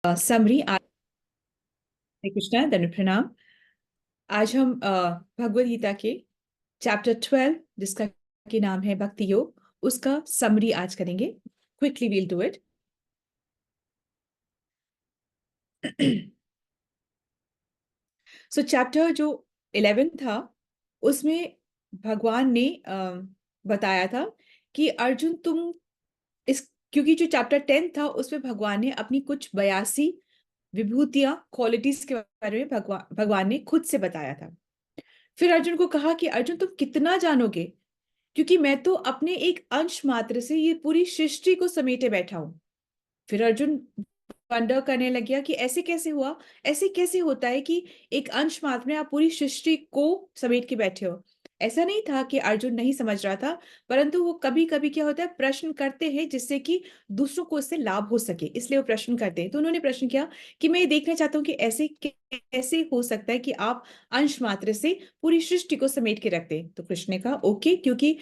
Summary आज हरे कृष्णा दंड प्रणाम। आज हम भगवद गीता के चैप्टर 12 जिसका के नाम है भक्ति योग, उसका समरी आज करेंगे। Quickly we'll do it. So chapter जो 11 था उसमें भगवान ने बताया था कि अर्जुन तुम इस, क्योंकि जो चैप्टर 10 था उसमें भगवान ने अपनी कुछ 82 विभूतियां क्वालिटीज के बारे में भगवान ने खुद से बताया था। फिर अर्जुन को कहा कि अर्जुन तुम कितना जानोगे, क्योंकि मैं तो अपने एक अंश मात्र से ये पूरी सृष्टि को समेटे बैठा हूं। फिर अर्जुन वंडर करने लग गया कि ऐसे कैसे हुआ, ऐसे कैसे होता है कि एक अंश मात्र में आप पूरी सृष्टि को समेट के बैठे हो। ऐसा नहीं था कि अर्जुन नहीं समझ रहा था, परंतु वो कभी कभी क्या होता है, प्रश्न करते हैं जिससे कि दूसरों को इससे लाभ हो सके, इसलिए वो प्रश्न करते हैं। तो उन्होंने प्रश्न किया कि मैं ये देखना चाहता हूँ कि ऐसे कैसे हो सकता है कि आप अंश मात्र से पूरी सृष्टि को समेट के रखते हैं। तो कृष्ण ने कहा ओके, क्योंकि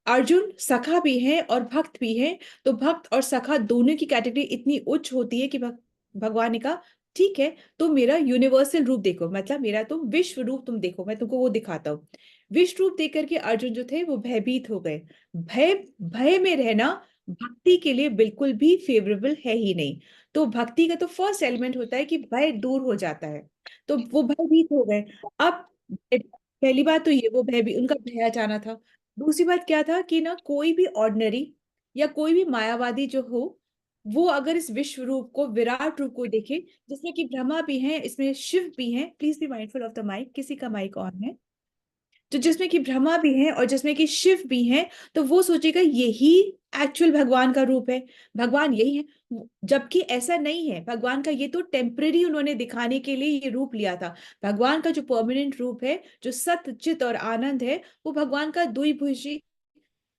अर्जुन सखा भी है और भक्त भी है, तो भक्त और सखा दोनों की कैटेगरी इतनी उच्च होती है कि भगवान ने कहा ठीक है, तो मेरा यूनिवर्सल रूप देखो, मतलब मेरा तुम विश्व रूप तुम देखो, मैं तुमको वो दिखाता हूँ। विश्व रूप देख करके अर्जुन जो थे वो भयभीत हो गए। भय भय में रहना भक्ति के लिए बिल्कुल भी फेवरेबल है ही नहीं। तो भक्ति का तो फर्स्ट एलिमेंट होता है कि भय दूर हो जाता है। तो वो भयभीत हो गए। अब पहली बात तो ये, वो भय भी उनका भय जाना था। दूसरी बात क्या था कि ना कोई भी ऑर्डिनरी या कोई भी मायावादी जो हो, वो अगर इस विश्व रूप को, विराट रूप को देखे, जिसमें कि ब्रह्मा भी हैं, इसमें शिव भी हैं, please be mindful of the mic, किसी का माइक ऑन है, तो जिसमें कि ब्रह्मा भी हैं और जिसमें कि शिव भी हैं, तो वो सोचेगा यही एक्चुअल भगवान का रूप है, भगवान यही है। जबकि ऐसा नहीं है, भगवान का ये तो टेम्परेरी उन्होंने दिखाने के लिए ये रूप लिया था। भगवान का जो परमानेंट रूप है, जो सत्य चित और आनंद है, वो भगवान का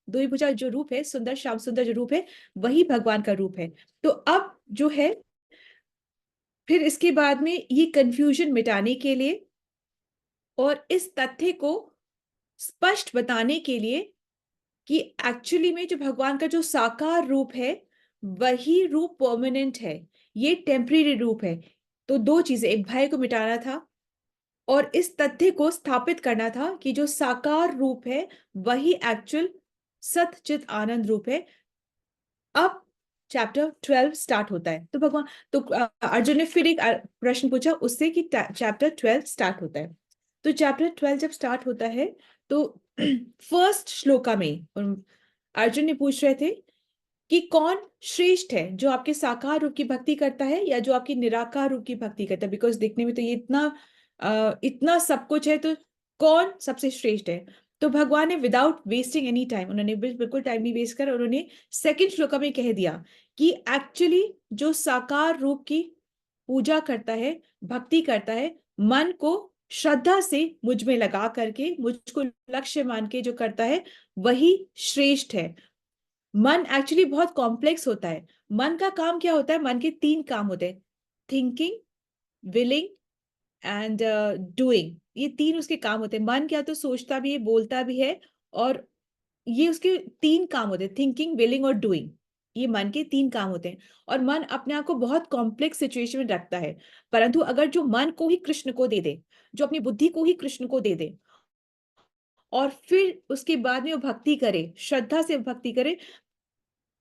द्विभुजा जो रूप है, सुंदर श्याम सुंदर जो रूप है, वही भगवान का रूप है। तो अब जो है, फिर इसके बाद में ये कंफ्यूजन मिटाने के लिए और इस तथ्य को स्पष्ट बताने के लिए कि एक्चुअली में जो भगवान का जो साकार रूप है, वही रूप परमानेंट है, ये टेम्परेरी रूप है। तो दो चीजें, एक भय को मिटाना था और इस तथ्य को स्थापित करना था कि जो साकार रूप है वही एक्चुअल सतचित आनंद रूप है। अब चैप्टर 12 स्टार्ट होता है। तो तो अर्जुन ने फिर एक प्रश्न पूछा उससे कि चैप्टर 12 स्टार्ट होता है। तो चैप्टर 12 जब स्टार्ट होता है तो फर्स्ट श्लोका में अर्जुन ने पूछ रहे थे कि कौन श्रेष्ठ है, जो आपके साकार रूप की भक्ति करता है या जो आपकी निराकार रूप की भक्ति करता है। बिकॉज देखने में तो ये इतना सब कुछ है, तो कौन सबसे श्रेष्ठ है। तो भगवान ने विदाउट वेस्टिंग एनी टाइम, उन्होंने बिल्कुल टाइम नहीं वेस्ट कर, उन्होंने सेकंड श्लोक में कह दिया कि एक्चुअली जो साकार रूप की पूजा करता है, भक्ति करता है, मन को श्रद्धा से मुझ में लगा करके, मुझको लक्ष्य मान के जो करता है, वही श्रेष्ठ है। मन एक्चुअली बहुत कॉम्प्लेक्स होता है। मन का काम क्या होता है, मन के तीन काम होते हैं, थिंकिंग, विलिंग एंड डूइंग। ये तीन उसके काम होते हैं। मन क्या तो सोचता भी है, बोलता भी है, और ये उसके तीन काम होते हैं, थिंकिंग, विलिंग और डूइंग। ये मन के तीन काम होते हैं। और मन अपने आप को बहुत कॉम्प्लेक्स सिचुएशन में रखता है। परंतु अगर जो मन को ही कृष्ण को दे दे, जो अपनी बुद्धि को ही कृष्ण को दे दे, और फिर उसके बाद में वो भक्ति करे, श्रद्धा से भक्ति करे,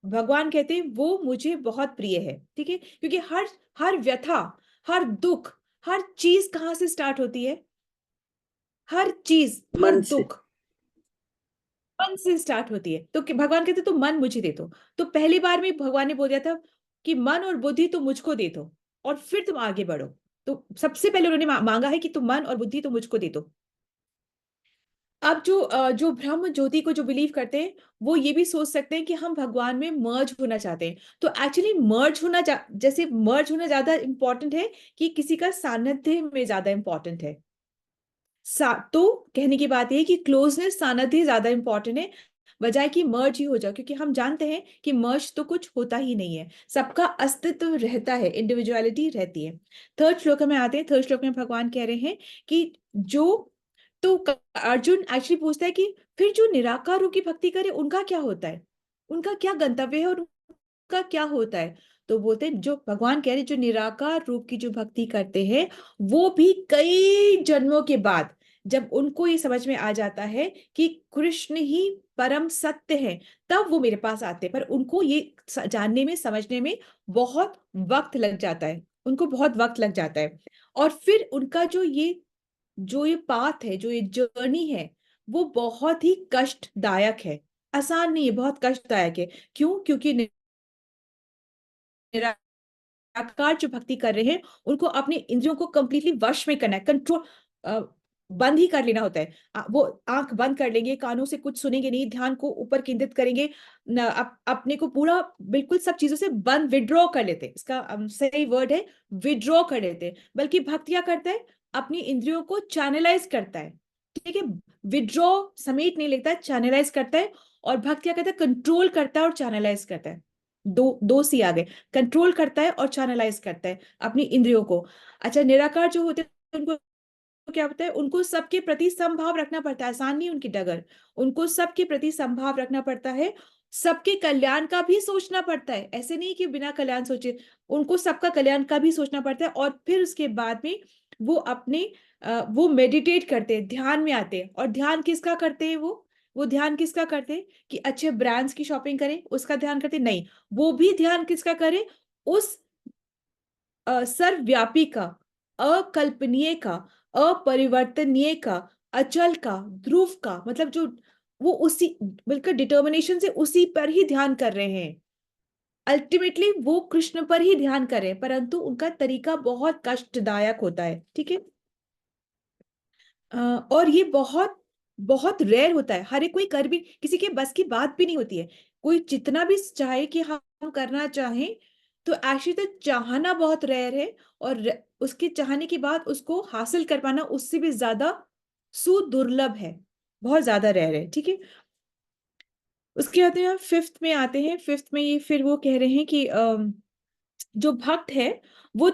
भगवान कहते हैं वो मुझे बहुत प्रिय है। ठीक है, क्योंकि हर हर व्यथा, हर दुख, हर चीज कहाँ से स्टार्ट होती है, हर चीज, हर मन से। दुख मन से स्टार्ट होती है। तो भगवान कहते तो मन मुझे दे दो। तो पहली बार में भगवान ने बोल दिया था कि मन और बुद्धि तो मुझको दे दो और फिर तुम आगे बढ़ो। तो सबसे पहले उन्होंने मांगा है कि तुम मन और बुद्धि तो मुझको दे दो। अब जो ब्रह्म ज्योति को जो बिलीव करते हैं, वो ये भी सोच सकते हैं कि हम भगवान में मर्ज होना चाहते हैं। तो एक्चुअली मर्ज होना, जैसे मर्ज होना ज्यादा इंपॉर्टेंट है कि किसी का सानिध्य में ज्यादा इंपॉर्टेंट है। तो कहने की बात यह है कि क्लोजनेस, सानिध्य ज्यादा इंपॉर्टेंट है, बजाय कि मर्ज ही हो जाओ। क्योंकि हम जानते हैं कि मर्ज तो कुछ होता ही नहीं है, सबका अस्तित्व रहता है, इंडिविजुअलिटी रहती है। थर्ड श्लोक में आते हैं। थर्ड श्लोक में भगवान कह रहे हैं कि जो, तो अर्जुन एक्चुअली पूछता है कि फिर जो निराकार रूप की भक्ति करे उनका क्या होता है, उनका क्या गंतव्य है और उनका क्या होता है। तो बोलते हैं, जो भगवान कह रहे जो निराकार रूप की जो भक्ति करते हैं, वो भी कई जन्मों के बाद जब उनको ये समझ में आ जाता है कि कृष्ण ही परम सत्य है, तब वो मेरे पास आते हैं। पर उनको ये जानने में, समझने में बहुत वक्त लग जाता है, उनको बहुत वक्त लग जाता है। और फिर उनका जो ये पाथ है, जो ये जर्नी है, वो बहुत ही कष्टदायक है, आसान नहीं है, बहुत कष्टदायक है। क्यों? क्योंकि निराकार जो भक्ति कर रहे हैं, उनको अपने इंद्रियों को कंप्लीटली वश में करना है, कंट्रोल बंद ही कर लेना होता है। वो आंख बंद कर लेंगे, कानों से कुछ सुनेंगे नहीं, ध्यान को ऊपर केंद्रित करेंगे, अपने को पूरा बिल्कुल सब चीजों से बंद, विड्रॉ कर लेते हैं। इसका सही वर्ड है विड्रॉ कर लेते हैं। बल्कि भक्त क्या करता है, अपनी इंद्रियों को चैनलाइज करता है। ठीक है, विड्रॉ समेट नहीं लेता है, चैनलाइज करता है। और भक्त क्या करता है, कंट्रोल करता है और चैनलाइज करता है। दो दो सी आ गए, कंट्रोल करता है और चैनलाइज करता है अपनी इंद्रियों को। अच्छा, निराकार जो होते हैं उनको क्या होता है, उनको सबके प्रति समभाव रखना पड़ता है, आसान नहीं उनकी डगर। उनको सबके प्रति समभाव रखना पड़ता है, सबके कल्याण का भी सोचना पड़ता है, ऐसे नहीं कि बिना कल्याण सोचे, उनको सबका कल्याण का भी सोचना पड़ता है। और फिर उसके बाद में वो वो मेडिटेट करते हैं, ध्यान में आते हैं। और ध्यान किसका करते हैं वो ध्यान किसका करते हैं कि अच्छे ब्रांड्स की शॉपिंग करें, उसका ध्यान करते नहीं। वो भी ध्यान किसका करें, उस सर्वव्यापी का, अकल्पनीय का, अपरिवर्तनीय का, अचल का, ध्रुव का, मतलब जो वो उसी बिल्कुल डिटर्मिनेशन से उसी पर ही ध्यान कर रहे हैं। अल्टीमेटली वो कृष्ण पर ही ध्यान कर रहे हैं, परंतु उनका तरीका बहुत कष्टदायक होता है। ठीक है, और ये बहुत बहुत रेयर होता है, हर एक कोई कर भी, किसी के बस की बात भी नहीं होती है। कोई जितना भी चाहे कि हम करना चाहें, तो एक्चुअली तो चाहना बहुत रेयर है। और उसके चाहने के बाद उसको हासिल कर पाना उससे भी ज्यादा सुदुर्लभ है, बहुत ज्यादा रेयर है। ठीक है, उसके बाद में हम फिफ्थ में आते हैं। फिफ्थ में ये फिर वो कह रहे हैं कि जो भक्त है वो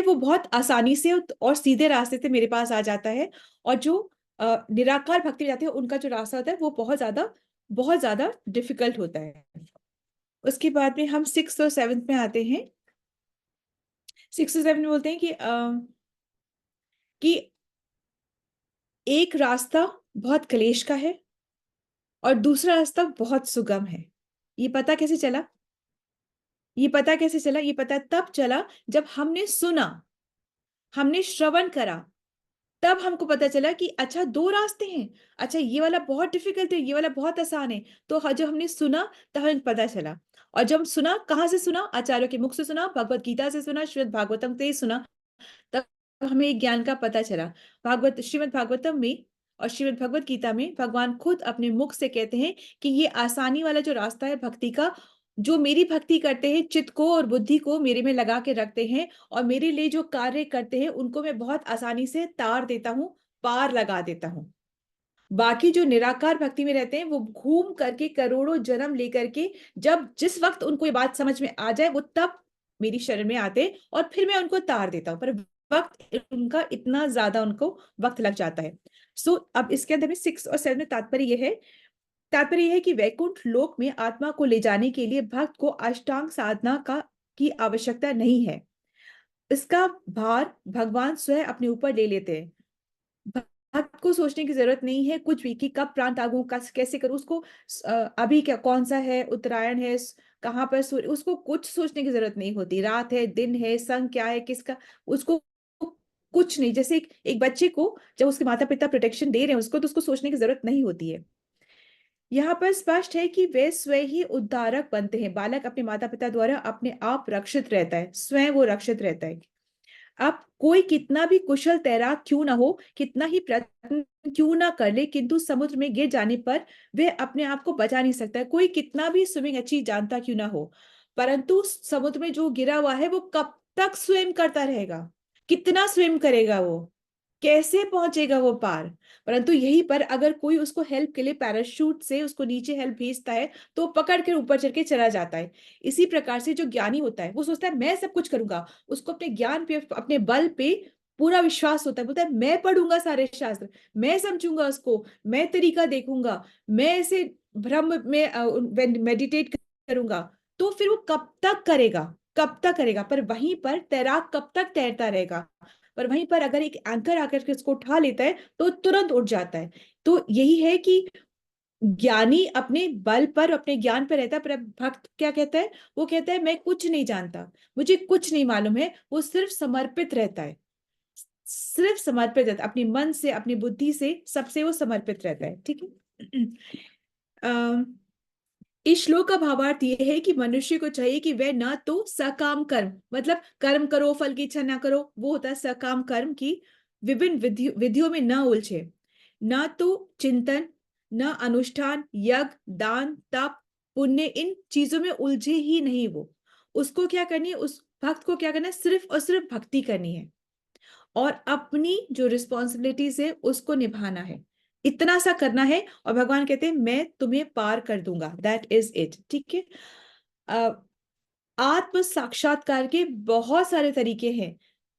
वो बहुत आसानी से और सीधे रास्ते से मेरे पास आ जाता है। और जो निराकार भक्ति में जाते हैं, उनका जो रास्ता होता है वो बहुत ज्यादा डिफिकल्ट होता है। उसके बाद में हम सिक्स और सेवन्थ में आते हैं। सिक्स और सेवन में बोलते हैं कि एक रास्ता बहुत क्लेश का है और दूसरा रास्ता बहुत सुगम है। ये पता कैसे चला? ये पता तब चला जब हमने सुना, हमने श्रवण करा। तब हमको पता चला कि अच्छा, दो रास्ते हैं। अच्छा, ये वाला बहुत डिफिकल्ट है, ये वाला बहुत आसान है। तो जब हमने सुना, तब हमें पता चला। और जब हम सुना, कहाँ से सुना? आचार्यों के मुख से सुना, भगवत गीता से सुना, श्रीमद् भागवतम से ही सुना। तब हमें एक ज्ञान का पता चला। श्रीमद् भागवतम में और श्रीमद् भगवत गीता में भगवान खुद अपने मुख से कहते हैं कि ये आसानी वाला जो रास्ता है भक्ति का, जो मेरी भक्ति करते हैं, चित्त को और बुद्धि को मेरे में लगा के रखते हैं और मेरे लिए जो कार्य करते हैं, उनको मैं बहुत आसानी से तार देता हूँ, पार लगा देता हूँ। बाकी जो निराकार भक्ति में रहते हैं, वो घूम करके करोड़ों जन्म लेकर के, जब जिस वक्त उनको ये बात समझ में आ जाए, वो तब मेरी शरण में आते हैं और फिर मैं उनको तार देता हूँ। पर वक्त उनका इतना ज्यादा, उनको वक्त लग जाता है। अब इसके अंदर में सिक्स और सेवन में तात्पर्य यह है कि वैकुंठ लोक में आत्मा को ले जाने के लिए भक्त को अष्टांग साधना की आवश्यकता नहीं है। इसका भार भगवान स्वयं अपने ऊपर ले लेते हैं। भक्त को सोचने की जरूरत नहीं है कुछ भी, कि कब प्राण त्यागूं, कैसे करूं उसको, अभी क्या, कौन सा है उत्तरायण है, कहाँ पर सूर्य, उसको कुछ सोचने की जरूरत नहीं होती। रात है, दिन है, संग क्या है, किसका, उसको कुछ नहीं। जैसे एक बच्चे को जब उसके माता पिता प्रोटेक्शन दे रहे हैं उसको, तो उसको सोचने की जरूरत नहीं होती है। यहाँ पर स्पष्ट है कि वे स्वयं ही उद्धारक बनते हैं। बालक अपने माता पिता द्वारा अपने आप रक्षित रहता है, स्वयं वो रक्षित रहता है। अब कोई कितना भी कुशल तैराक क्यों ना हो, कितना ही प्रयत्न क्यों ना कर ले, किंतु समुद्र में गिर जाने पर वह अपने आप को बचा नहीं सकता। कोई कितना भी स्विमिंग अच्छी जानता क्यों ना हो, परंतु समुद्र में जो गिरा हुआ है वो कब तक स्विम करता रहेगा? कितना स्विम करेगा वो? कैसे पहुंचेगा वो पार? परंतु यहीं पर अगर कोई उसको हेल्प के लिए पैराशूट से उसको नीचे हेल्प भेजता है, तो पकड़ कर ऊपर चढ़ के चला जाता है। इसी प्रकार से जो ज्ञानी होता है, वो सोचता है मैं सब कुछ करूंगा। उसको अपने ज्ञान पे, अपने बल पे पूरा विश्वास होता है। बोलता है मैं पढ़ूंगा सारे शास्त्र, मैं समझूंगा उसको, मैं तरीका देखूंगा, मैं ऐसे ब्रह्म में मेडिटेट करूंगा, तो फिर वो कब तक करेगा, कब तक करेगा? पर वहीं पर तैराक कब तक तैरता रहेगा? पर वहीं पर अगर एक एंकर आकर के उसको उठा लेता है तो तुरंत उठ जाता है। तो यही है कि ज्ञानी अपने बल पर, अपने ज्ञान पर रहता है, पर भक्त क्या कहता है? वो कहता है मैं कुछ नहीं जानता, मुझे कुछ नहीं मालूम है। वो सिर्फ समर्पित रहता है, सिर्फ समर्पित रहता है, अपने मन से, अपनी बुद्धि से, सबसे वो समर्पित रहता है। ठीक है। अम, इस श्लोक का भावार्थ ये है कि मनुष्य को चाहिए कि वह न तो सकाम कर्म, मतलब कर्म करो फल की इच्छा ना करो, वो होता है सकाम कर्म की, विभिन्न विधियों में न उलझे, न तो चिंतन, न अनुष्ठान, यज्ञ, दान, तप, पुण्य, इन चीजों में उलझे ही नहीं वो। उसको क्या करनी है, उस भक्त को क्या करना है? सिर्फ और सिर्फ भक्ति करनी है और अपनी जो रिस्पॉन्सिबिलिटीज है उसको निभाना है, इतना सा करना है। और भगवान कहते हैं मैं तुम्हें पार कर दूंगा, दैट इज इट। ठीक है। अ, आत्म साक्षात्कार के बहुत सारे तरीके हैं।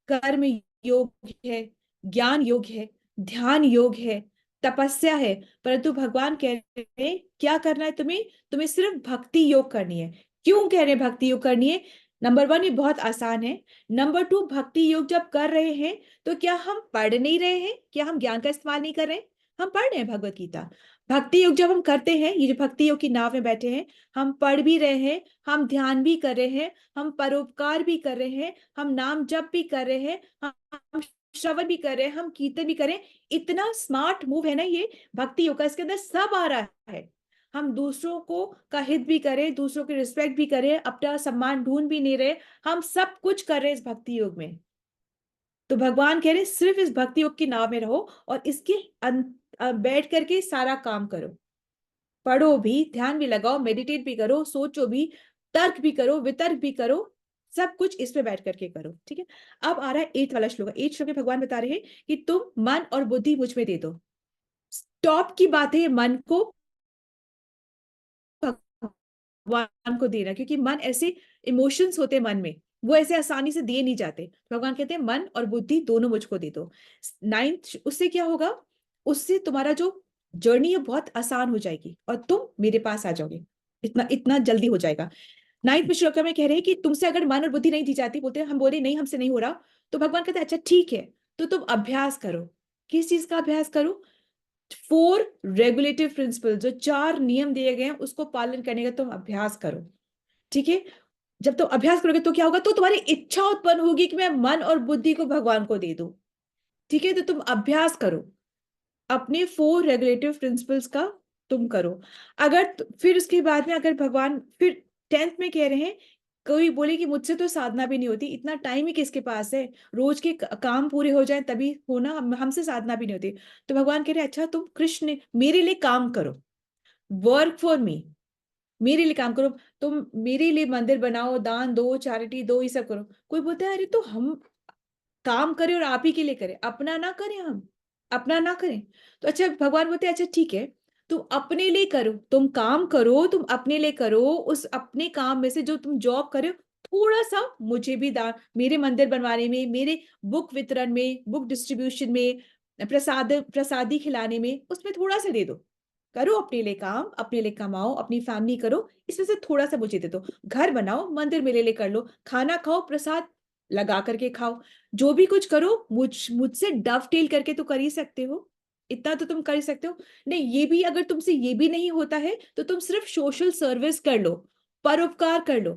कर्म योग है, ज्ञान योग है, ध्यान योग है, तपस्या है, परंतु भगवान कह रहे हैं क्या करना है तुम्हें? तुम्हें सिर्फ भक्ति योग करनी है। क्यों कह रहे हैं भक्ति योग करनी है? नंबर वन, ये बहुत आसान है। नंबर टू, भक्ति योग जब कर रहे हैं तो क्या हम पढ़ नहीं रहे हैं? क्या हम ज्ञान का इस्तेमाल नहीं कर रहे हैं? हम पढ़ रहे हैं भगवत गीता। भक्ति योग जब हम करते हैं, ये जो भक्ति योग की नाव में बैठे हैं, हम पढ़ भी रहे हैं, हम ध्यान भी कर रहे हैं, हम परोपकार भी कर रहे हैं, हम नाम जप भी कर रहे हैं, हम श्रवण भी कर रहे हैं, हम कीर्तन भी कर रहे हैं। इतना स्मार्ट मूव है ना ये भक्ति योग का, इसके अंदर सब आ रहा है। हम दूसरों को का हित भी करें, दूसरों की रिस्पेक्ट भी करें, अपना सम्मान ढूंढ भी नहीं रहे, हम सब कुछ कर रहे हैं इस भक्ति योग में। तो भगवान कह रहे हैं सिर्फ इस भक्ति योग की नाव में रहो और इसके बैठ करके सारा काम करो। पढ़ो भी, ध्यान भी लगाओ, मेडिटेट भी करो, सोचो भी, तर्क भी करो, वितर्क भी करो, सब कुछ इसमें बैठ करके करो। ठीक है। अब आ रहा है 8 वाला श्लोक। 8 श्लोक में भगवान बता रहे हैं कि तुम मन और बुद्धि मुझ में दे दो। टॉप की बात है मन को भगवान को देना, क्योंकि मन ऐसे इमोशंस होते हैं मन में, वो ऐसे आसानी से दिए नहीं जाते। भगवान कहते हैं मन और बुद्धि दोनों मुझको दे दो। 9th, उससे क्या होगा? उससे तुम्हारा जो जर्नी है बहुत आसान हो जाएगी और तुम मेरे पास आ जाओगे, इतना इतना जल्दी हो जाएगा। 9th में श्लोक में कह रहे हैं कि तुमसे अगर मन और बुद्धि नहीं दी जाती, बोलते हैं हम बोले नहीं हमसे नहीं हो रहा, तो भगवान कहते हैं अच्छा ठीक है, तो तुम अभ्यास करो। किस चीज का अभ्यास करो? 4 रेगुलेटिव प्रिंसिपल, जो 4 नियम दिए गए हैं उसको पालन करने का तुम अभ्यास करो। ठीक है। जब तुम अभ्यास करोगे तो क्या होगा? तो तुम्हारी इच्छा उत्पन्न होगी कि मैं मन और बुद्धि को भगवान को दे दूं। ठीक है। तो तुम अभ्यास करो, अपने 4 रेगुलेटिव प्रिंसिपल्स का तुम करो। अगर फिर उसके बाद में अगर भगवान फिर 10th में कह रहे हैं, कोई बोले कि मुझसे तो साधना भी नहीं होती, इतना टाइम ही किसके पास है, रोज के काम पूरे हो जाए तभी होना, हमसे साधना भी नहीं होती। तो भगवान कह रहे हैं अच्छा तुम कृष्ण मेरे लिए काम करो, वर्क फॉर मी, मेरे लिए काम करो, तुम मेरे लिए मंदिर बनाओ, दान दो, चैरिटी दो, ये सब करो। कोई बोलता है अरे तो हम काम करें और आप ही के लिए करें, अपना ना करें, हम अपना ना करें। तो अच्छा भगवान बोलते हैं अच्छा ठीक है, तुम अपने लिए करो, तुम काम करो, तुम अपने लिए करो, उस अपने काम में से जो तुम जॉब करे थोड़ा सा मुझे भी दान, मेरे मंदिर बनवाने में, मेरे बुक वितरण में, बुक डिस्ट्रीब्यूशन में, प्रसादी खिलाने में, उसमें थोड़ा सा दे दो। करो अपने लिए काम, अपने लिए कमाओ, अपनी फैमिली करो, इसमें से थोड़ा सा मुझे दे दो। घर बनाओ, मंदिर मेरे लिए कर लो, खाना खाओ, प्रसाद लगा करके खाओ, जो भी कुछ करो मुझसे डवटेल करके तो कर ही सकते हो, इतना तो तुम कर ही सकते हो। नहीं, ये भी अगर तुमसे ये भी नहीं होता है तो तुम सिर्फ सोशल सर्विस कर लो, परोपकार कर लो।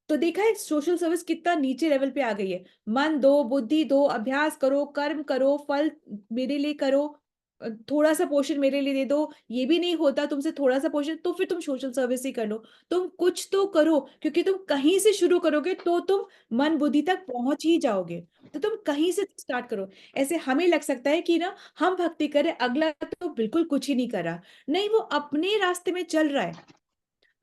तो देखा है सोशल सर्विस कितना नीचे लेवल पे आ गई है। मन दो, बुद्धि दो, अभ्यास करो, कर्म करो, फल मेरे लिए करो, थोड़ा सा पोर्शन मेरे लिए दे दो, ये भी नहीं होता तुमसे थोड़ा सा पोर्शन, तो फिर तुम सोशल सर्विस ही कर लो। तुम कुछ तो करो, क्योंकि तुम कहीं से शुरू करोगे तो तुम मन बुद्धि तक पहुंच ही जाओगे। तो तुम कहीं से स्टार्ट करो। ऐसे हमें लग सकता है कि ना हम भक्ति करें, अगला तो बिल्कुल कुछ ही नहीं कर रहा, नहीं वो अपने रास्ते में चल रहा है।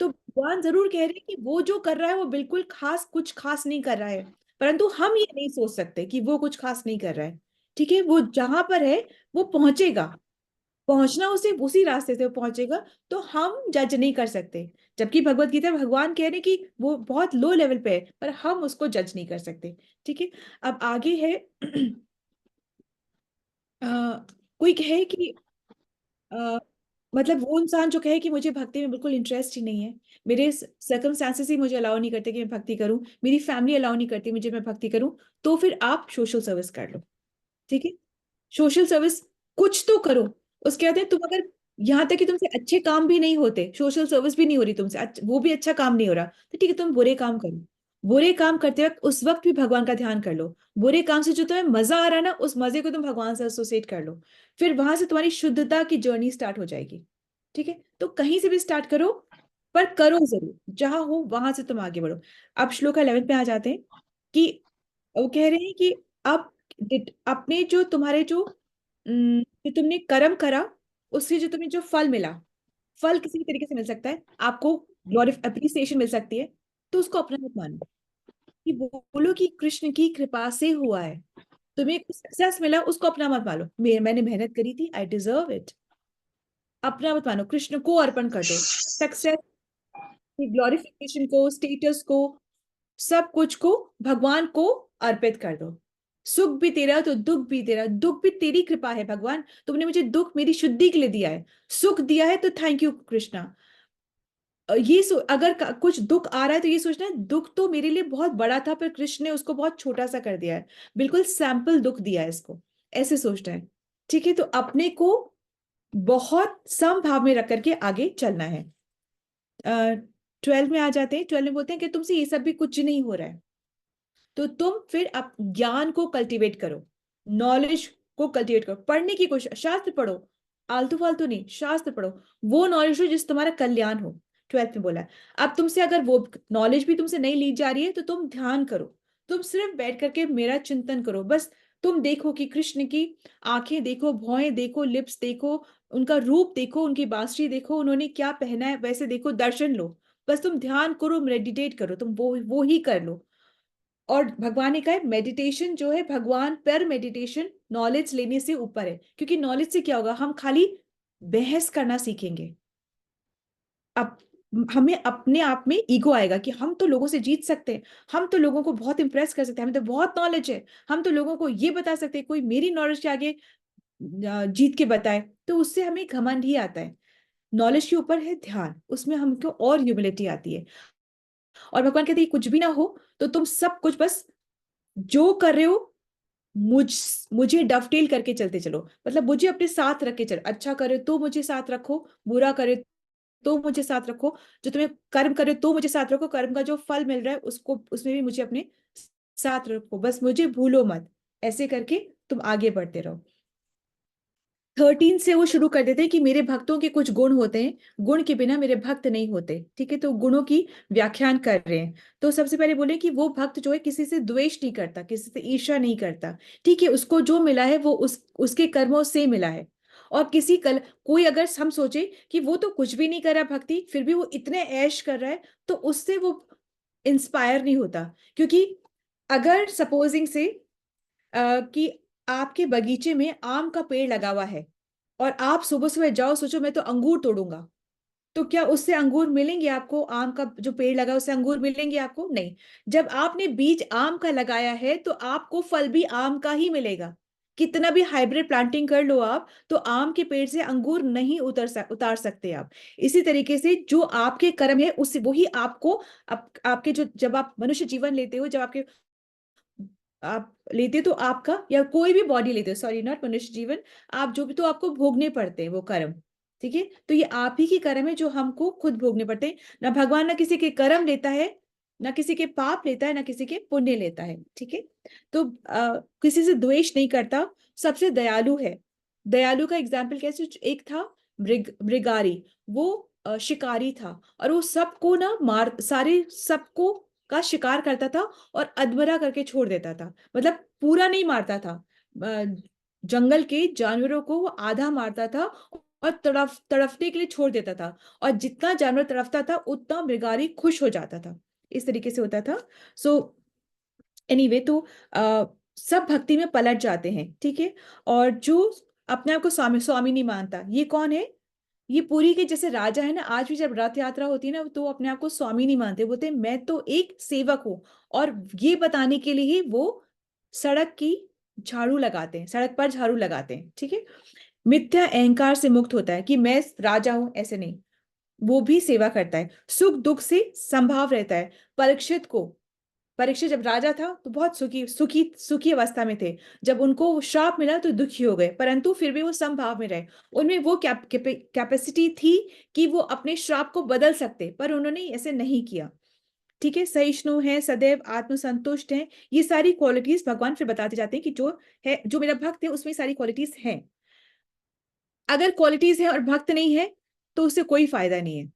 तो भगवान जरूर कह रहे हैं कि वो जो कर रहा है वो बिल्कुल खास, कुछ खास नहीं कर रहा है, परंतु हम ये नहीं सोच सकते कि वो कुछ खास नहीं कर रहा है। ठीक है। वो जहां पर है वो पहुंचेगा, पहुंचना उसे उसी रास्ते से वो पहुंचेगा, तो हम जज नहीं कर सकते। जबकि भगवत गीता में भगवान कह रहे हैं कि वो बहुत लो लेवल पे है, पर हम उसको जज नहीं कर सकते। ठीक है। अब आगे है अ, कोई कहे कि मतलब वो इंसान जो कहे कि मुझे भक्ति में बिल्कुल इंटरेस्ट ही नहीं है, मेरे सर्कमस्टांसेस ही मुझे अलाउ नहीं करते कि मैं भक्ति करूं, मेरी फैमिली अलाउ नहीं करती मुझे मैं भक्ति करूं, तो फिर आप सोशल सर्विस कर लो। ठीक है, सोशल सर्विस कुछ तो करो। उसके बाद है, तुम अगर यहाँ तक कि तुमसे अच्छे काम भी नहीं होते, सोशल सर्विस भी नहीं हो रही तुमसे, वो भी अच्छा काम नहीं हो रहा, तो ठीक है तुम बुरे काम करो। बुरे काम करते वक्त उस वक्त भी भगवान का ध्यान कर लो। बुरे काम से जो तुम्हें मजा आ रहा है ना, उस मजे को तुम भगवान से एसोसिएट कर लो। फिर वहां से तुम्हारी शुद्धता की जर्नी स्टार्ट हो जाएगी। ठीक है, तो कहीं से भी स्टार्ट करो, पर करो जरूर, जहां हो वहां से तुम आगे बढ़ो। अब श्लोक 11 पे आ जाते हैं कि वो कह रहे हैं कि अब अपने जो तुम्हारे जो तुमने कर्म करा, उससे जो तुम्हें जो फल मिला, फल किसी भी तरीके से मिल सकता है आपको, ग्लोरी अप्रिसिएशन मिल सकती है, तो उसको अपना मत मानो। कि बोलो कि कृष्ण की कृपा से हुआ है, तुम्हें कुछ सक्सेस मिला उसको अपना मत मानो, मैंने मेहनत करी थी, आई डिजर्व इट। अपना मत मानो, कृष्ण को अर्पण कर दो। सक्सेस, ग्लोरिफिकेशन को, स्टेटस को, सब कुछ को भगवान को अर्पित कर दो। सुख भी तेरा तो दुख भी तेरा, दुख भी तेरी कृपा है भगवान, तुमने मुझे दुख मेरी शुद्धि के लिए दिया है, सुख दिया है तो थैंक यू कृष्णा। अगर कुछ दुख आ रहा है तो ये सोचना है दुख तो मेरे लिए बहुत बड़ा था, पर कृष्ण ने उसको बहुत छोटा सा कर दिया है, बिल्कुल सैंपल दुख दिया है इसको, ऐसे सोचना है। ठीक है, तो अपने को बहुत समभाव में रख करके आगे चलना है। 12 में आ जाते हैं, 12 में बोलते हैं कि तुमसे ये सब भी कुछ नहीं हो रहा है, तो तुम फिर अब ज्ञान को कल्टीवेट करो, नॉलेज को कल्टीवेट करो, पढ़ने की कोशिश, शास्त्र पढ़ो, आलतू फालतू नहीं, शास्त्र पढ़ो, वो नॉलेज हो जिस तुम्हारा कल्याण हो। 12 में बोला है। अब तुमसे अगर वो नॉलेज भी तुमसे नहीं ली जा रही है, तो तुम ध्यान करो, तुम सिर्फ बैठ करके मेरा चिंतन करो बस। तुम देखो कि कृष्ण की आंखें देखो, भौहें देखो, लिप्स देखो, उनका रूप देखो, उनकी बांसुरी देखो, उन्होंने क्या पहना है वैसे देखो, दर्शन लो। बस तुम ध्यान करो, मेडिटेट करो, तुम वो ही कर लो। और भगवान ने कहा है मेडिटेशन जो है भगवान पर, मेडिटेशन नॉलेज लेने से ऊपर है, क्योंकि नॉलेज से क्या होगा, हम खाली बहस करना सीखेंगे। अब हमें अपने आप में ईगो आएगा कि हम तो लोगों से जीत सकते हैं, हम तो लोगों को बहुत इंप्रेस कर सकते हैं, हमें तो बहुत नॉलेज है, हम तो लोगों को ये बता सकते हैं, कोई मेरी नॉलेज के आगे जीत के बताए, तो उससे हमें घमंड ही आता है। नॉलेज के ऊपर है ध्यान, उसमें हमको और ह्यूमिलिटी आती है। और भगवान कहते हैं कुछ भी ना हो तो तुम सब कुछ बस जो कर रहे हो, मुझ मुझे डफटेल करके चलते चलो, मतलब मुझे अपने साथ रख के चलो, अच्छा करे तो मुझे साथ रखो, बुरा करे तो मुझे साथ रखो, जो तुम्हें कर्म करे तो मुझे साथ रखो, कर्म का जो फल मिल रहा है उसको, उसमें भी मुझे अपने साथ रखो, बस मुझे भूलो मत। ऐसे करके तुम आगे बढ़ते रहो। 13 से वो शुरू कर देते हैं कि मेरे भक्तों के कुछ गुण होते हैं, गुण के बिना मेरे भक्त नहीं होते। ठीक है, तो गुणों की व्याख्यान कर रहे हैं। तो सबसे पहले बोले कि वो भक्त जो है किसी से द्वेष नहीं करता, किसी से ईर्ष्या नहीं करता। ठीक है, उसको जो मिला है वो उसके कर्मों से मिला है। और कोई अगर हम सोचे कि वो तो कुछ भी नहीं कर रहा भक्ति, फिर भी वो इतने ऐश कर रहा है, तो उससे वो इंस्पायर नहीं होता। क्योंकि अगर सपोजिंग से कि आपके बगीचे में आम का पेड़ लगा हुआ है, और आप सुबह सुबह जाओ, सोचो मैं तो अंगूर तोड़ूंगा, तो क्या उससे अंगूर मिलेंगे आपको? आम का जो पेड़ लगा उससे अंगूर मिलेंगे आपको? नहीं। जब आपने बीज आम का लगाया है तो आपको फल भी आम का ही मिलेगा। कितना भी हाइब्रिड प्लांटिंग कर लो आप, तो आम के पेड़ से अंगूर नहीं उतार सकते आप। इसी तरीके से जो आपके कर्म है उससे वही आपको, आपके जो, जब आप मनुष्य जीवन लेते हो, जब आप लेते हो तो आपका, या कोई भी बॉडी लेते हो, सॉरी नॉट मनुष्य जीवन, आप जो भी, तो आपको भोगने पड़ते हैं वो कर्म। ठीक है, तो ये आप ही की कर्म है जो हमको खुद भोगने पड़ते हैं। ना भगवान ना किसी के कर्म लेता है, ना किसी के पाप लेता है, ना किसी के पुण्य लेता है। ठीक है, तो किसी से द्वेष नहीं करता, सबसे दयालु है। दयालु का एग्जाम्पल कैसे, एक था मृगारी, वो शिकारी था, और वो सबको ना मार, सारे सबको का शिकार करता था और अधमरा करके छोड़ देता था, मतलब पूरा नहीं मारता था। अ, जंगल के जानवरों को वो आधा मारता था और तड़फने के लिए छोड़ देता था, और जितना जानवर तड़फता था उतना मृगारी खुश हो जाता था। इस तरीके से होता था। सो एनीवे, तो आ, सब भक्ति में पलट जाते हैं। ठीक है, और जो अपने आप को स्वामी स्वामी नहीं मानता, ये कौन है? ये पुरी के जैसे राजा है ना, आज भी जब रथ यात्रा होती है ना, तो अपने आप को स्वामी नहीं मानते, बोलते हैं मैं तो एक सेवक हूं। और ये बताने के लिए ही वो सड़क की झाड़ू लगाते हैं, सड़क पर झाड़ू लगाते हैं। ठीक है, मिथ्या अहंकार से मुक्त होता है कि मैं राजा हूं, ऐसे नहीं। वो भी सेवा करता है, सुख दुख से संभाव रहता है। परीक्षित जब राजा था तो बहुत सुखी सुखी सुखी अवस्था में थे। जब उनको वो श्राप मिला तो दुखी हो गए, परंतु फिर भी वो समभाव में रहे। उनमें वो कैपेसिटी थी कि वो अपने श्राप को बदल सकते, पर उन्होंने ऐसे नहीं किया। ठीक है, सहिष्णु है, सदैव आत्मसंतुष्ट है। ये सारी क्वालिटीज भगवान फिर बताते जाते हैं कि जो मेरा भक्त है उसमें सारी क्वालिटीज हैं। अगर क्वालिटीज है और भक्त नहीं है तो उससे कोई फायदा नहीं है।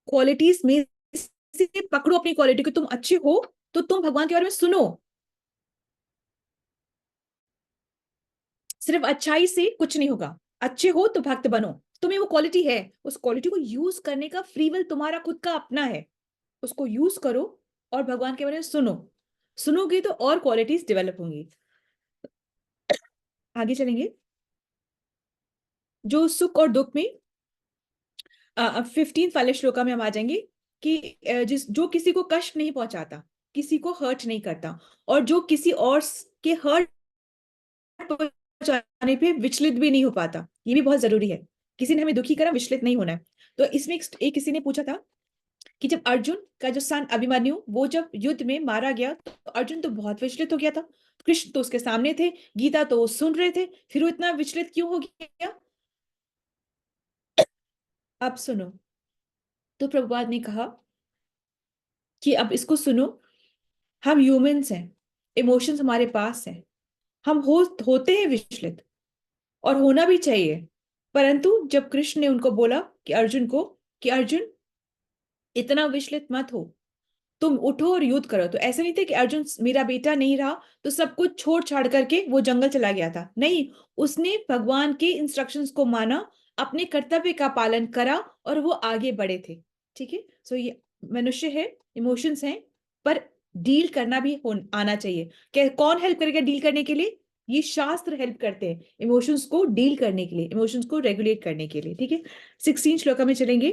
क्वालिटीज में से पकड़ो अपनी क्वालिटी को, तुम अच्छे हो तो तुम भगवान के बारे में सुनो। सिर्फ अच्छाई से कुछ नहीं होगा। अच्छे हो तो भक्त बनो। तुम्हें वो क्वालिटी है, उस क्वालिटी को यूज करने का फ्री विल तुम्हारा खुद का अपना है। उसको यूज करो और भगवान के बारे में सुनो। सुनोगे तो और क्वालिटीज डेवलप होंगी। आगे चलेंगे। जो सुख और दुख में 15 वाले श्लोका में हम आ जाएंगे कि जो किसी को कष्ट नहीं पहुंचाता, किसी को हर्ट नहीं करता, और जो किसी और के हर्ट पहुंचाने पे विचलित भी नहीं हो पाता। ये भी बहुत जरूरी है। किसी ने हमें दुखी करा, विचलित नहीं होना है। तो इसमें एक किसी ने पूछा था कि जब अर्जुन का जो सन अभिमन्यु वो जब युद्ध में मारा गया तो अर्जुन तो बहुत विचलित हो गया था। कृष्ण तो उसके सामने थे, गीता तो वो सुन रहे थे, फिर वो इतना विचलित क्यों हो गया? अब सुनो। तो प्रभुपाद ने कहा कि अब इसको सुनो। हम ह्यूमंस हैं, इमोशंस हमारे पास हैं। हम होते हैं विचलित, और होना भी चाहिए। परंतु जब कृष्ण ने उनको बोला कि अर्जुन को, कि अर्जुन इतना विचलित मत हो, तुम उठो और युद्ध करो, तो ऐसा नहीं था कि अर्जुन मेरा बेटा नहीं रहा तो सब कुछ छोड़ छाड़ करके वो जंगल चला गया था। नहीं, उसने भगवान के इंस्ट्रक्शंस को माना, अपने कर्तव्य का पालन करा और वो आगे बढ़े थे। ठीक है, सो ये मनुष्य है, इमोशंस हैं, पर डील करना भी आना चाहिए। क्या कौन हेल्प करेगा डील करने के लिए? ये शास्त्र हेल्प करते हैं इमोशंस को डील करने के लिए, इमोशंस को रेगुलेट करने के लिए। ठीक है, 16 श्लोका में चलेंगे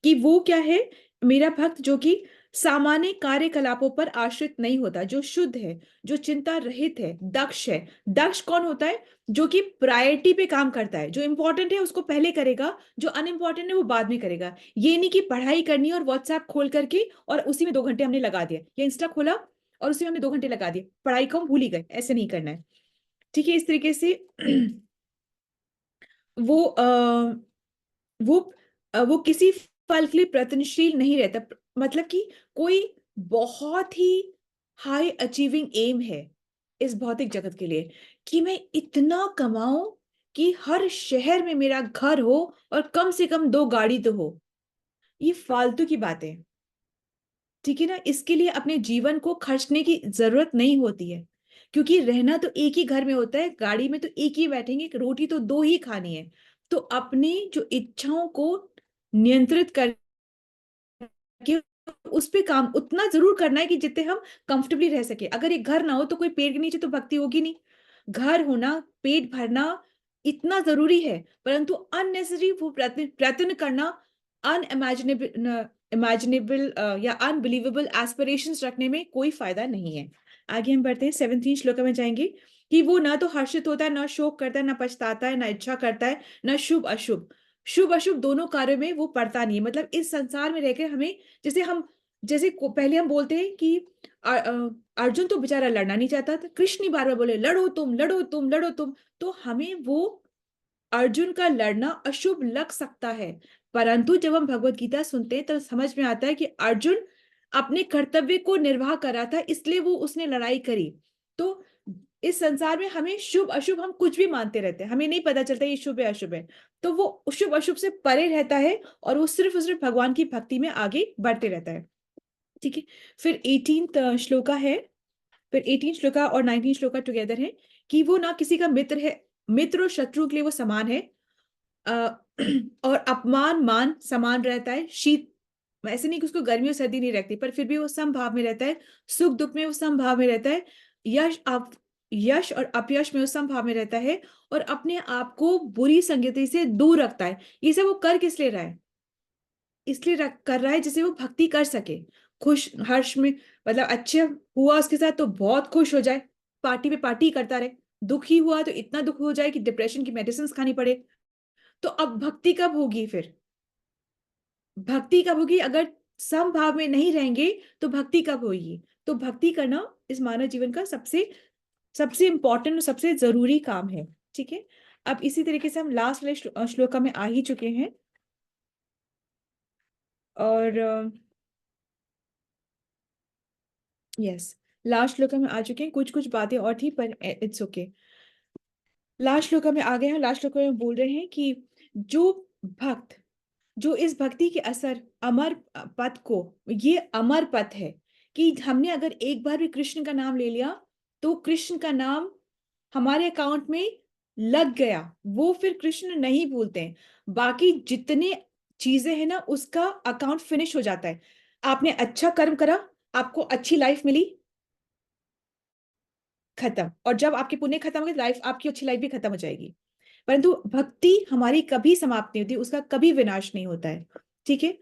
कि वो क्या है, मेरा भक्त जो कि सामान्य कार्यकलापों पर आश्रित नहीं होता, जो शुद्ध है, जो चिंता रहित है, दक्ष है। दक्ष कौन होता है? जो कि प्रायोरिटी पे काम करता है, जो इंपॉर्टेंट है उसको पहले करेगा, जो अनइंपॉर्टेंट है वो बाद में करेगा। ये नहीं कि पढ़ाई करनी है और व्हाट्सएप खोल करके और उसी में 2 घंटे हमने लगा दिया, या इंस्टा खोला और उसी में हमने 2 घंटे लगा दिए, पढ़ाई को हम भूल ही गए। ऐसे नहीं करना है। ठीक है, इस तरीके से वो वो वो किसी फल के लिए प्रयत्नशील नहीं रहता। मतलब कि कोई बहुत ही हाई अचीविंग एम है इस भौतिक जगत के लिए कि मैं इतना कमाऊं कि हर शहर में मेरा घर हो और कम से कम 2 गाड़ी तो हो। ये फालतू की बातें। ठीक है ना, इसके लिए अपने जीवन को खर्चने की जरूरत नहीं होती है, क्योंकि रहना तो एक ही घर में होता है, गाड़ी में तो एक ही बैठेंगे, रोटी तो 2 ही खानी है। तो अपनी जो इच्छाओं को नियंत्रित करके उस पे काम उतना जरूर करना है कि जितने हम कंफर्टेबली रह सके। अगर एक घर ना हो तो कोई पेड़ के नीचे तो भक्ति होगी नहीं। घर होना, पेट भरना इतना जरूरी है, परंतु अननेसेसरी वो प्रयत्न करना, अनइमेजिनेबल इमेजिनेबल या अनबिलीवेबल एस्पिरेशंस रखने में कोई फायदा नहीं है। आगे हम बढ़ते हैं, 17 श्लोक में जाएंगे कि वो ना तो हर्षित होता है, ना शोक करता है, ना पछताता है, ना इच्छा करता है, ना शुभ अशुभ। शुभ अशुभ दोनों कार्यों में वो पड़ता नहीं है। मतलब इस संसार में रहकर हमें, जैसे हम पहले हम बोलते हैं कि अर्जुन तो बेचारा लड़ना नहीं चाहता था, कृष्ण ही बार बार बोले लड़ो तुम, लड़ो तुम, लड़ो तुम। तो हमें वो अर्जुन का लड़ना अशुभ लग सकता है, परंतु जब हम भगवत गीता सुनते हैं तो समझ में आता है कि अर्जुन अपने कर्तव्य को निर्वाह कर रहा था, इसलिए वो उसने लड़ाई करी। तो इस संसार में हमें शुभ अशुभ हम कुछ भी मानते रहते हैं, हमें नहीं पता चलता ये शुभ है अशुभ है। तो वो शुभ अशुभ से परे रहता है और वो सिर्फ भगवान की भक्ति में आगे बढ़ते रहता है। ठीक है, फिर 18 श्लोका है, फिर 18 श्लोका और 19 श्लोका टुगेदर है कि वो ना किसी का मित्र है, मित्र और शत्रु के लिए वो समान है। अ, और अपमान मान समान रहता है। शीत, ऐसे नहीं कि उसको गर्मी और सर्दी नहीं रहती, पर फिर भी वो समभाव में रहता है। सुख दुख में वो समभाव में रहता है। यश और अपयश में वो समभाव में रहता है, और अपने आप को बुरी संगति से दूर रखता है। ये सब वो कर किस लिए रहा है? इसलिए कर रहा है जिसे वो भक्ति कर सके। खुश हर्ष में, मतलब अच्छे हुआ उसके साथ तो बहुत खुश हो जाए, पार्टी पे पार्टी करता रहे। दुखी हुआ तो इतना दुख हो जाए कि डिप्रेशन की मेडिसिन खानी पड़े। तो अब भक्ति कब होगी फिर? भक्ति कब होगी? अगर समभाव में नहीं रहेंगे तो भक्ति कब होगी? तो भक्ति करना इस मानव जीवन का सबसे सबसे इंपॉर्टेंट और सबसे जरूरी काम है। ठीक है, अब इसी तरीके से हम लास्ट वाले श्लोका में आ ही चुके हैं। और यस, लास्ट श्लोका में आ चुके हैं। कुछ कुछ बातें और थी पर इट्स ओके। लास्ट श्लोका में आ गए हैं। लास्ट श्लोका में बोल रहे हैं कि जो भक्त, जो इस भक्ति के असर अमर पथ को, ये अमर पथ है कि हमने अगर एक बार भी कृष्ण का नाम ले लिया तो कृष्ण का नाम हमारे अकाउंट में लग गया, वो फिर कृष्ण नहीं भूलते हैं। बाकी जितने चीजें हैं ना उसका अकाउंट फिनिश हो जाता है। आपने अच्छा कर्म करा, आपको अच्छी लाइफ मिली, खत्म। और जब आपके पुण्य खत्म हो गए, लाइफ आपकी अच्छी लाइफ भी खत्म हो जाएगी। परंतु भक्ति हमारी कभी समाप्त नहीं होती, उसका कभी विनाश नहीं होता है। ठीक है,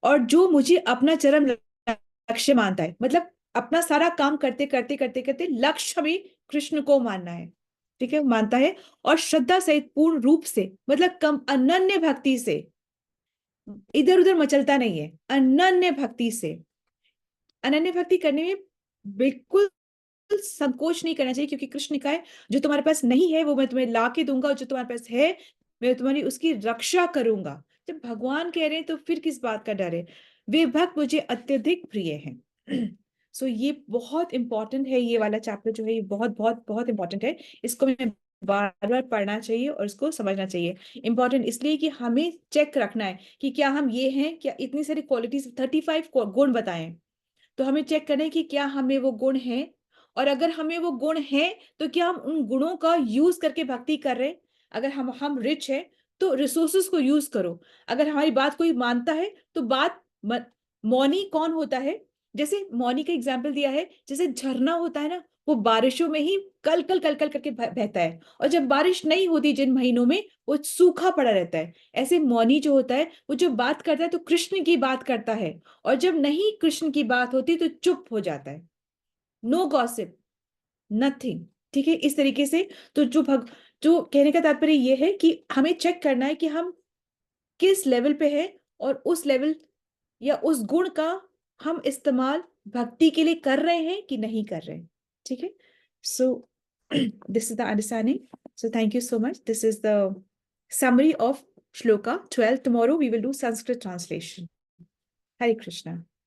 और जो मुझे अपना चरम लक्ष्य मानता है, मतलब अपना सारा काम करते करते करते करते लक्ष्य हमें कृष्ण को मानना है। ठीक है, मानता है और श्रद्धा सहित पूर्ण रूप से, मतलब कम अनन्य भक्ति से, इधर उधर मचलता नहीं है, अनन्य भक्ति से। अनन्य भक्ति करने में बिल्कुल संकोच नहीं करना चाहिए, क्योंकि कृष्ण का है जो तुम्हारे पास नहीं है वो मैं तुम्हें ला के दूंगा, और जो तुम्हारे पास है मैं तुम्हारी उसकी रक्षा करूंगा। जब भगवान कह रहे हैं तो फिर किस बात का डर है? वे भक्त मुझे अत्यधिक प्रिय हैं। सो ये बहुत इंपॉर्टेंट है, ये वाला चैप्टर जो है ये बहुत बहुत बहुत इंपॉर्टेंट है। इसको मैं बार बार पढ़ना चाहिए और इसको समझना चाहिए। इंपॉर्टेंट इसलिए कि हमें चेक रखना है कि क्या हम ये हैं, क्या इतनी सारी क्वालिटीज 35 गुण बताएं, तो हमें चेक करना है कि क्या हमें वो गुण हैं। और अगर हमें वो गुण हैं तो क्या हम उन गुणों का यूज करके भक्ति कर रहे हैं? अगर हम रिच है तो रिसोर्सेस को यूज करो। अगर हमारी बात कोई मानता है तो मौनी कौन होता है? जैसे मौनी का एग्जाम्पल दिया है, जैसे झरना होता है ना, वो बारिशों में ही कल कल करके बहता है, और जब बारिश नहीं होती जिन महीनों में, वो सूखा पड़ा रहता है। ऐसे मौनी जो होता है वो जो बात करता है तो कृष्ण की बात करता है, और जब नहीं कृष्ण की बात होती तो चुप हो जाता है। No gossip, nothing. ठीक है, इस तरीके से। तो जो कहने का तात्पर्य ये है कि हमें चेक करना है कि हम किस लेवल पे है, और उस लेवल या उस गुण का हम इस्तेमाल भक्ति के लिए कर रहे हैं कि नहीं कर रहे हैं। ठीक है, so this is the understanding. So thank you so much. This is the summary of shloka 12. Tomorrow we will do Sanskrit translation. Hare Krishna.